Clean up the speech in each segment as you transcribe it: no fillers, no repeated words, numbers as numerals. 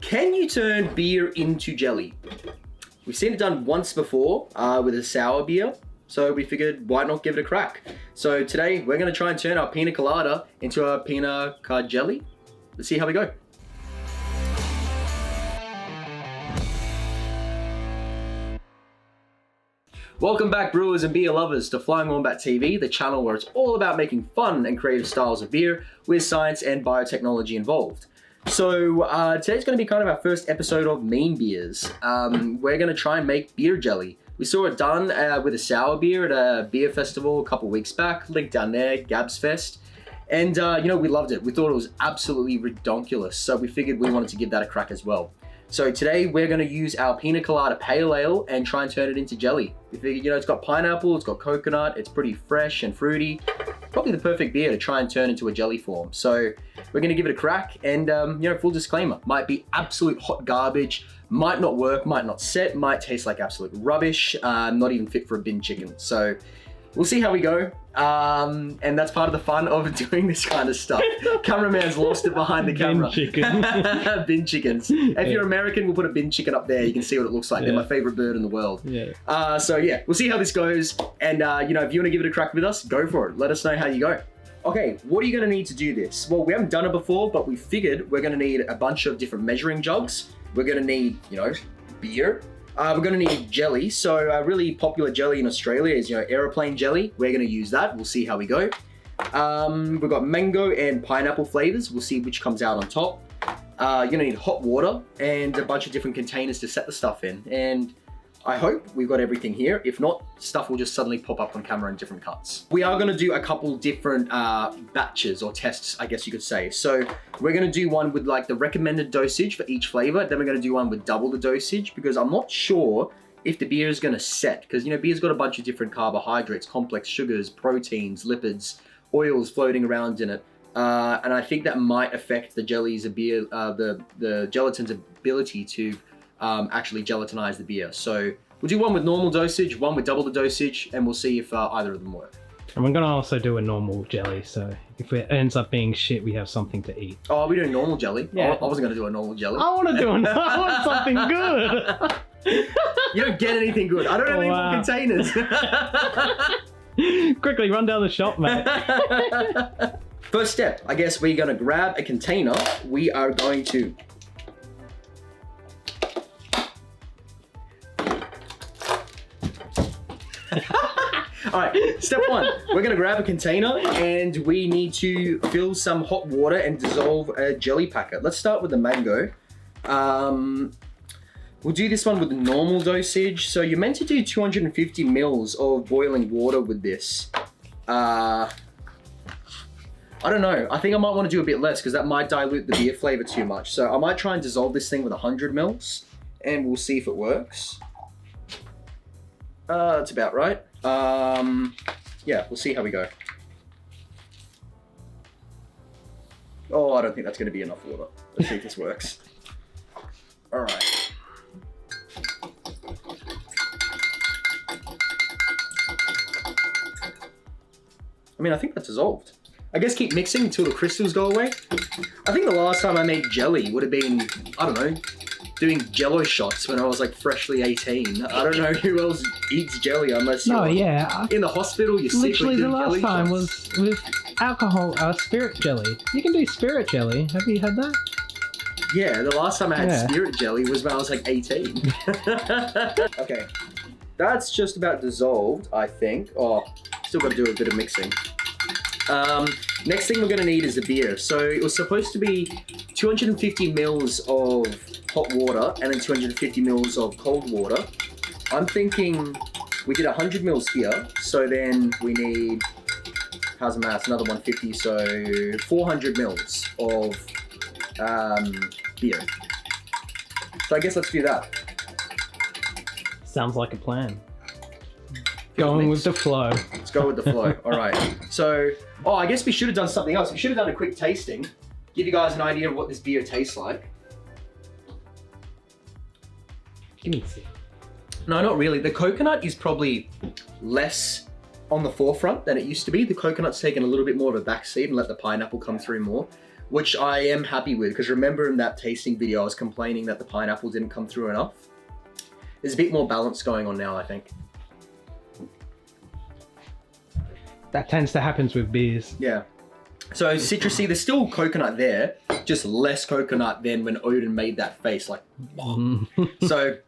Can you turn beer into jelly? We've seen it done once before with a sour beer, so we figured why not give it a crack. So today we're going to try and turn our pina colada into a pina jelly. Let's see how we go. Welcome back, brewers and beer lovers, to Flying Wombat TV, the channel where it's all about making fun and creative styles of beer with science and biotechnology involved. So today's going to be kind of our first episode of Mean Beers. We're going to try and make beer jelly. We saw it done with a sour beer at a beer festival a couple weeks back, link down there, Gabs Fest. And we loved it. We thought it was absolutely redonkulous, so we figured we wanted to give that a crack as well. So today we're going to use our pina colada pale ale and try and turn it into jelly. We figured, it's got pineapple, it's got coconut, it's pretty fresh and fruity. Probably the perfect beer to try and turn into a jelly form. So we're going to give it a crack and, full disclaimer, might be absolute hot garbage, might not work, might not set, might taste like absolute rubbish, not even fit for a bin chicken. So we'll see how we go. And that's part of the fun of doing this kind of stuff. Cameraman's lost it behind the camera. Bin chicken. Bin chickens. If you're American, we'll put a bin chicken up there. You can see what it looks like. They're my favorite bird in the world. We'll see how this goes. And, if you want to give it a crack with us, go for it. Let us know how you go. Okay, what are you going to need to do this? Well, we haven't done it before, but we figured we're going to need a bunch of different measuring jugs. We're going to need, beer. We're going to need jelly. So a really popular jelly in Australia is, aeroplane jelly. We're going to use that. We'll see how we go. We've got mango and pineapple flavors. We'll see which comes out on top. You're going to need hot water and a bunch of different containers to set the stuff in. And I hope we've got everything here. If not, stuff will just suddenly pop up on camera in different cuts. We are going to do a couple different batches or tests, I guess you could say. So we're going to do one with the recommended dosage for each flavor. Then we're going to do one with double the dosage because I'm not sure if the beer is going to set because, beer's got a bunch of different carbohydrates, complex sugars, proteins, lipids, oils floating around in it. And I think that might affect the jelly's beer, the gelatine's ability to actually gelatinize the beer. So we'll do one with normal dosage, one with double the dosage, and we'll see if either of them work. And we're going to also do a normal jelly, so if it ends up being shit, we have something to eat. Oh, are we doing normal jelly? Yeah. I wasn't going to do a normal jelly. I want to do I want something good. You don't get anything good. I don't have any more containers. Quickly, run down the shop, mate. First step, I guess we're going to grab a container. We are going to all right, step one, we're going to grab a container and we need to fill some hot water and dissolve a jelly packet. Let's start with the mango. We'll do this one with the normal dosage. So you're meant to do 250 mils of boiling water with this. I don't know. I think I might want to do a bit less because that might dilute the beer flavor too much. So I might try and dissolve this thing with 100 mils and we'll see if it works. That's about right. We'll see how we go. Oh, I don't think that's going to be enough water. Let's see if this works. All right. I think that's dissolved. I guess keep mixing until the crystals go away. I think the last time I made jelly would have been, I don't know, doing Jello shots when I was freshly 18. I don't know who else eats jelly unless you're in the hospital, you're sick. Literally the last time was with alcohol, spirit jelly. You can do spirit jelly. Have you had that? Yeah, the last time I had spirit jelly was when I was 18. Okay, that's just about dissolved, I think. Oh, still got to do a bit of mixing. Next thing we're going to need is the beer. So it was supposed to be 250 mils of hot water and then 250 mils of cold water. I'm thinking we did 100 mils here, so then we need, how's the math, another 150, so 400 mils of beer. So I guess let's do that. Sounds like a plan. Going with the flow. Let's go with the flow. All right. So, I guess we should have done something else. We should have done a quick tasting. Give you guys an idea of what this beer tastes like. Give me a sip. No, not really. The coconut is probably less on the forefront than it used to be. The coconut's taken a little bit more of a backseat and let the pineapple come through more. which I am happy with, because remember in that tasting video I was complaining that the pineapple didn't come through enough. There's a bit more balance going on now, I think. That tends to happen with beers. Yeah. So citrusy, there's still coconut there, just less coconut than when Odin made that face, like. So,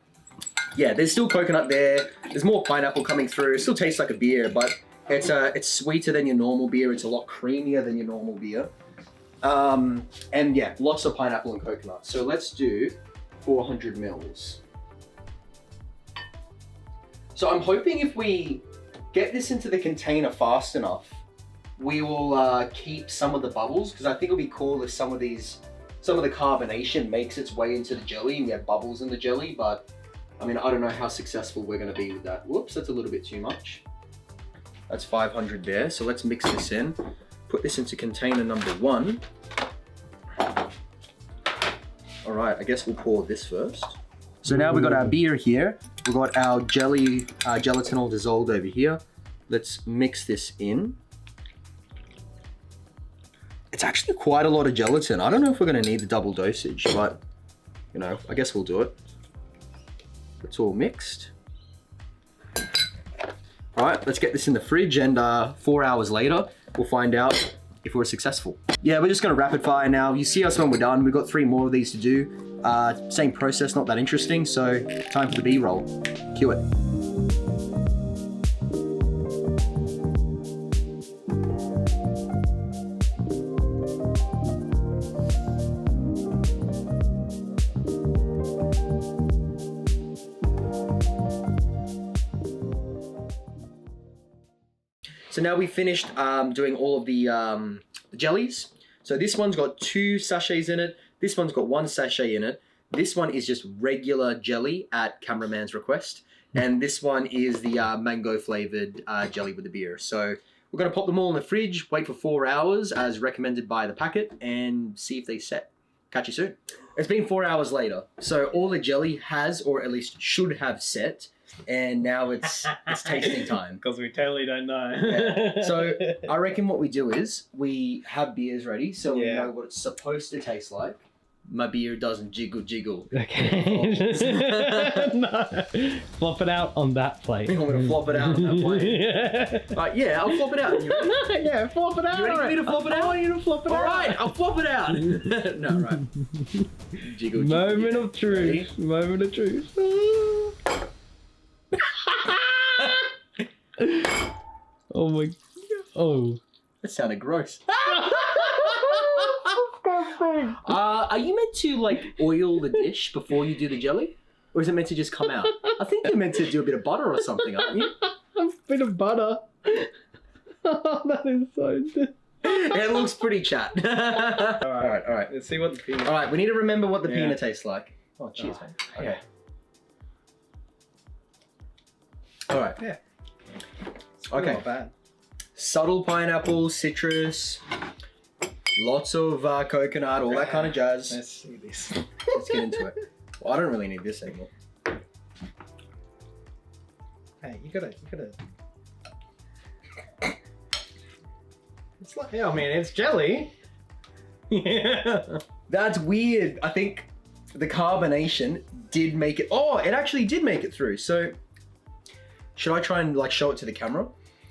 yeah, there's still coconut there. There's more pineapple coming through. It still tastes like a beer, but it's sweeter than your normal beer. It's a lot creamier than your normal beer. And yeah, lots of pineapple and coconut. So let's do 400 mils. So I'm hoping if we get this into the container fast enough, we will keep some of the bubbles, because I think it'll be cool if some of the carbonation makes its way into the jelly and we have bubbles in the jelly, but I mean, I don't know how successful we're gonna be with that. Whoops, that's a little bit too much. That's 500 there, so let's mix this in. Put this into container number 1. All right, I guess we'll pour this first. So now we've got our beer here. We've got our jelly, gelatin all dissolved over here. Let's mix this in. It's actually quite a lot of gelatin. I don't know if we're gonna need the double dosage, but you know, I guess we'll do it. It's all mixed. All right, let's get this in the fridge, and 4 hours later, we'll find out if we're successful. Yeah, we're just gonna rapid fire now. You see us when we're done. We've got 3 more of these to do. Same process, not that interesting, so time for the B-roll. Cue it. So now we finished doing all of the jellies. So this one's got 2 sachets in it. This one's got 1 sachet in it. This one is just regular jelly at cameraman's request. And this one is the mango flavored jelly with the beer. So we're gonna pop them all in the fridge, wait for 4 hours as recommended by the packet, and see if they set. Catch you soon. It's been 4 hours later. So all the jelly has, or at least should have set, and now it's tasting time. Because we totally don't know. Yeah. So I reckon what we do is we have beers ready, so we know what it's supposed to taste like. My beer doesn't jiggle jiggle. Okay. No. Flop it out on that plate. I'm gonna flop it out on that plate. Yeah, I'll flop it out. You ready? Yeah, flop it out. You ready for me to flop it out? I want you to flop it out. All right, I'll flop it out. No, right. Jiggle, jiggle. Moment yeah. of truth. Ready? Moment of truth. Oh my. Oh. That sounded gross. Are you meant to like oil the dish before you do the jelly? Or is it meant to just come out? I think you're meant to do a bit of butter or something, aren't you? A bit of butter. Oh, that is so good. It looks pretty chat. Alright. Let's see what the peanut. Alright, we need to remember what the peanut tastes like. Oh, cheers, man. Okay. Alright. Yeah. Okay. Not bad. Subtle pineapple, citrus, lots of coconut, all that kind of jazz. Let's see this. Let's get into it. Well, I don't really need this anymore. Hey, you gotta. It's like, yeah, I mean, it's jelly. Yeah. That's weird. I think the carbonation did make it. Oh, it actually did make it through. So, should I try and like show it to the camera?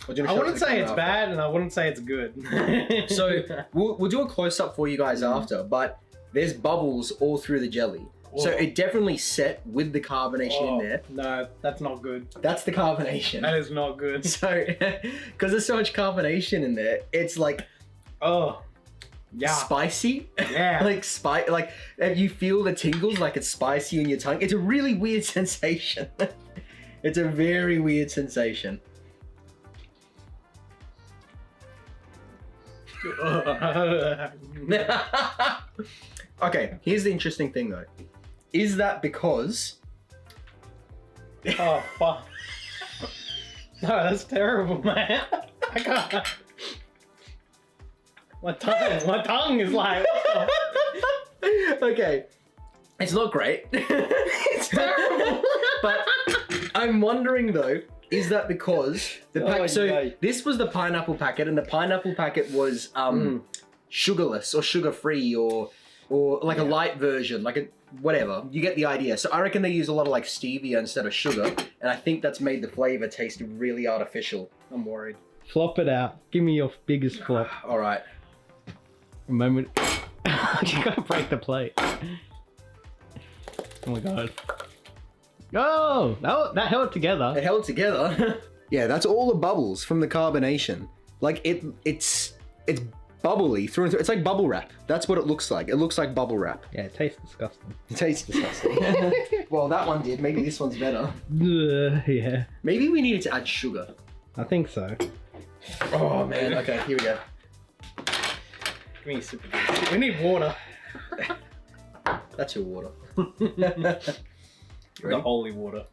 Or do you I wanna show it wouldn't to the say camera it's after? bad, and I wouldn't say it's good. So we'll do a close up for you guys after, but there's bubbles all through the jelly. So Whoa. it definitely set with the carbonation in there. No, that's not good. That's the carbonation. That is not good. So, because there's so much carbonation in there, it's like Oh, yeah, spicy. yeah. like if you feel the tingles, like it's spicy in your tongue. It's a really weird sensation. It's a very weird sensation. Okay, here's the interesting thing though. Is that because Oh fuck. No, that's terrible, man. I can't. My tongue is like. okay, it's not great. It's terrible. But I'm wondering though, is that because the pack? Oh, so no. this was the pineapple packet, and the pineapple packet was sugarless or sugar-free or like a light version, like a whatever. You get the idea. So I reckon they use a lot of like stevia instead of sugar, and I think that's made the flavor taste really artificial. I'm worried. Flop it out. Give me your biggest flop. All right. A moment. You gotta break the plate. Oh my god. Oh, that held together. It held together. Yeah, that's all the bubbles from the carbonation. Like it's bubbly through and through. It's like bubble wrap. That's what it looks like. It looks like bubble wrap. Yeah, it tastes disgusting. It tastes disgusting. Well, that one did. Maybe this one's better. Yeah, Maybe we needed to add sugar. I think so. Oh man. Okay, here we go. Give me a sip of this. We need water. That's your water. The Ready? holy water.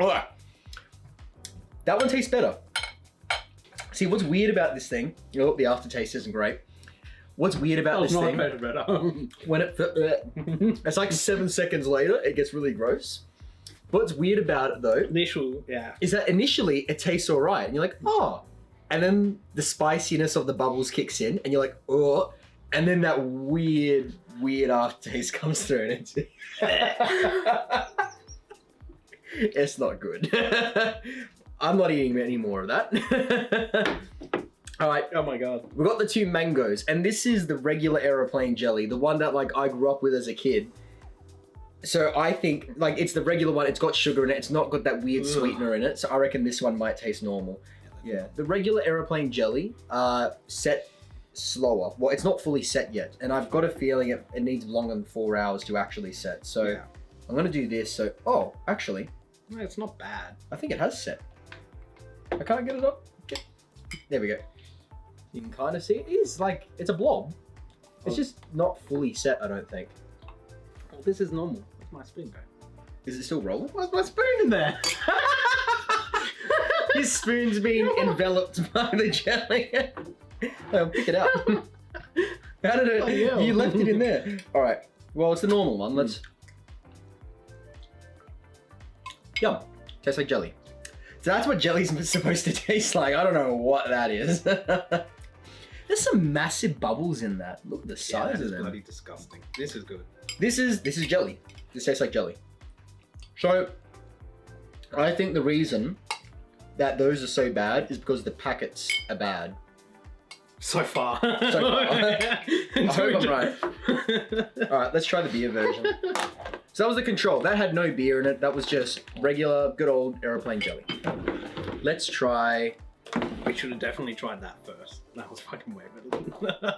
Alright. That one tastes better. See, what's weird about this thing, the aftertaste isn't great. What's weird about this thing, better. when it's like 7 seconds later, it gets really gross. What's weird about it though, Initial, yeah. is that initially it tastes all right, and you're like, oh. And then the spiciness of the bubbles kicks in, and you're like, oh. And then that weird aftertaste comes through, and it's not good. I'm not eating any more of that. All right, Oh my god. we got the 2 mangoes, and this is the regular aeroplane jelly, the one that like I grew up with as a kid. So I think like it's the regular one. It's got sugar in it. It's not got that weird Ugh. sweetener in it. So I reckon this one might taste normal. Yeah, the regular aeroplane jelly set slower. Well, it's not fully set yet, and I've got a feeling it needs longer than 4 hours to actually set. So Yeah. I'm gonna do this. So actually, No, it's not bad. I think it has set. I can't get it up. There we go. You can kind of see it is like it's a blob. It's Oh. just not fully set. I don't think. Well, this is normal. Where's my spoon go? Is it still rolling? Where's my spoon in there? His spoon's being enveloped by the jelly. Oh, pick it up. How did it? Oh, yeah. You left it in there. All right. Well, it's the normal one. Let's. Yum. Tastes like jelly. So that's what jelly's supposed to taste like. I don't know what that is. There's some massive bubbles in that. Look at the size of them. bloody disgusting. This is good. This is jelly. This tastes like jelly. So, I think the reason that those are so bad is because the packets are bad. So far. So far. I hope I'm right. All right, let's try the beer version. So that was the control. That had no beer in it. That was just regular, good old aeroplane jelly. Let's try. We should have definitely tried that first. That was fucking way better.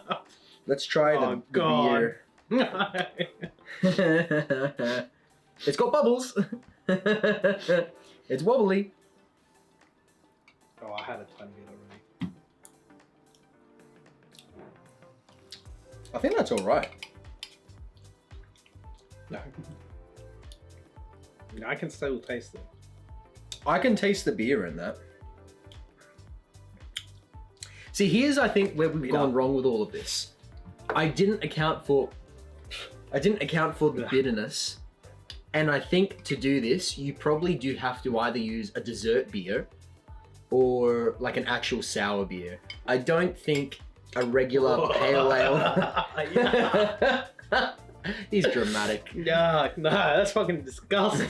Let's try Oh, the God. beer. It's got bubbles. It's wobbly. Oh, I had a tiny bit already. I think that's all right. No. I can still taste it. I can taste the beer in that. See, here's I think where we've gone wrong with all of this. I didn't account for the bitterness, and I think to do this, you probably do have to either use a dessert beer or like an actual sour beer. I don't think a regular pale ale. Yeah. He's dramatic. Yeah, no, that's fucking disgusting.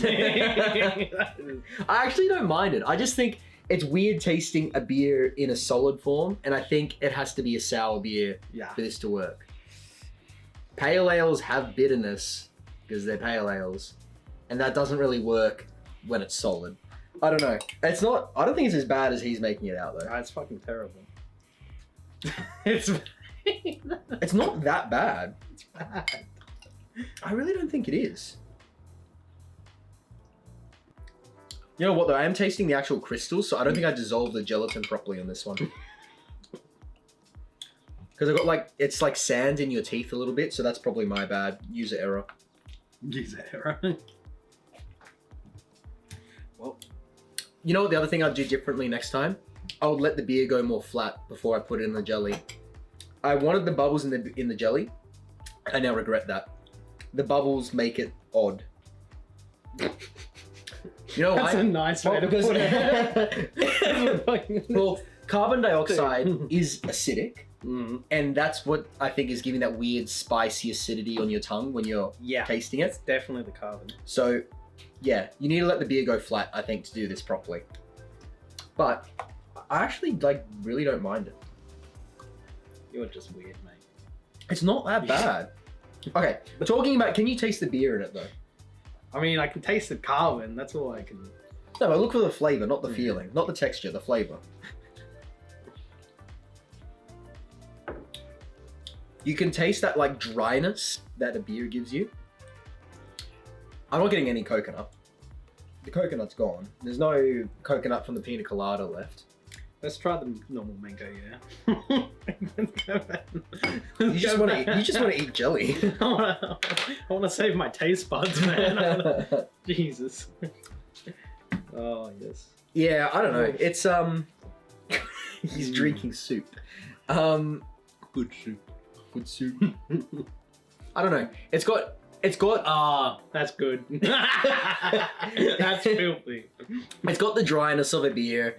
I actually don't mind it. I just think it's weird tasting a beer in a solid form, and I think it has to be a sour beer Yeah. for this to work. Pale ales have bitterness because they're pale ales, and that doesn't really work when it's solid. I don't know. It's not. I don't think it's as bad as he's making it out though. It's fucking terrible. It's. It's not that bad. It's bad. I really don't think it is. You know what though? I am tasting the actual crystals, so I don't think I dissolved the gelatin properly on this one. Because I got like, it's like sand in your teeth a little bit, so that's probably my bad. User error. User error. Well, You know what the other thing I'd do differently next time? I would let the beer go more flat before I put it in the jelly. I wanted the bubbles in the jelly. I now regret that. The bubbles make it odd. You know That's why? a nice way Well, to because- put it. Well, carbon dioxide is acidic, Mm. and that's what I think is giving that weird spicy acidity on your tongue when you're Yeah, tasting it. it's definitely the carbon. So, yeah, you need to let the beer go flat, I think, to do this properly. But I actually really don't mind it. You're just weird, mate. It's not that bad. Okay, talking about, can you taste the beer in it though? I mean, I can taste the carbon. That's all I can. No, I look for the flavor, not the Yeah. feeling, not the texture, the flavor. You can taste that dryness that a beer gives you. I'm not getting any coconut. The coconut's gone. There's no coconut from the pina colada left. Let's try the normal mango, yeah. You just want to eat jelly. I want to save my taste buds, man. Jesus. Oh yes. Yeah, I don't know. It's he's drinking soup. Good soup. Good soup. I don't know. It's got Ah, that's good. That's filthy. it's got the dryness of a beer.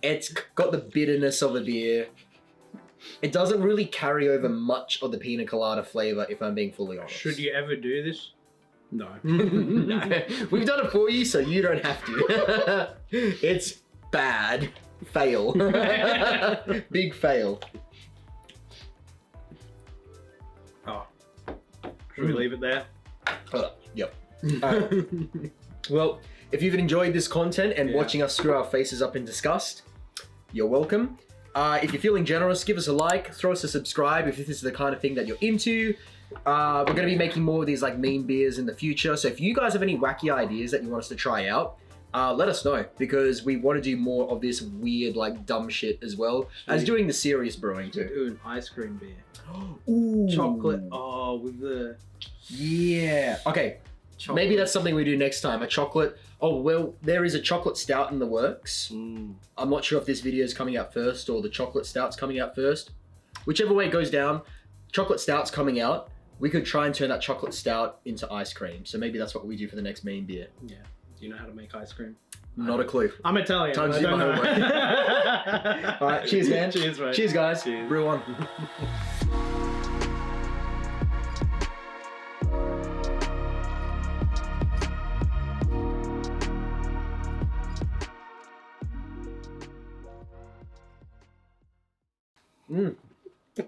It's got the bitterness of a beer. It doesn't really carry over much of the pina colada flavor, if I'm being fully honest. Should you ever do this? No. No. We've done it for you, so you don't have to. It's bad. Fail. Big fail. Oh. Should we leave it there? Yep. Alright. Well, if you've enjoyed this content and Yeah. watching us screw our faces up in disgust, you're welcome. If you're feeling generous, give us a like, throw us a subscribe if this is the kind of thing that you're into. We're going to be making more of these meme beers in the future, so if you guys have any wacky ideas that you want us to try out, let us know, because we want to do more of this weird dumb shit as well as doing the serious brewing too. Ooh, an ice cream beer. Ooh. Chocolate. Oh, with the Yeah. Okay. chocolate. Maybe that's something we do next time. A chocolate. Oh, well, there is a chocolate stout in the works. Mm. I'm not sure if this video is coming out first or the chocolate stout's coming out first. Whichever way it goes down, chocolate stout's coming out. We could try and turn that chocolate stout into ice cream. So maybe that's what we do for the next main beer. Yeah. Do you know how to make ice cream? Not a clue. I'm Italian. Time to I do don't my know. All right, cheers, man. Cheers, mate. Cheers, guys. Cheers. Brew on.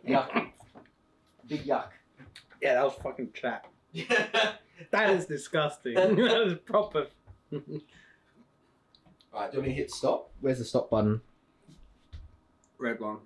Yuck. Big yuck. Yeah, that was fucking chat. That is disgusting. That is proper. Alright, do you want me to hit stop? Where's the stop button? Red one.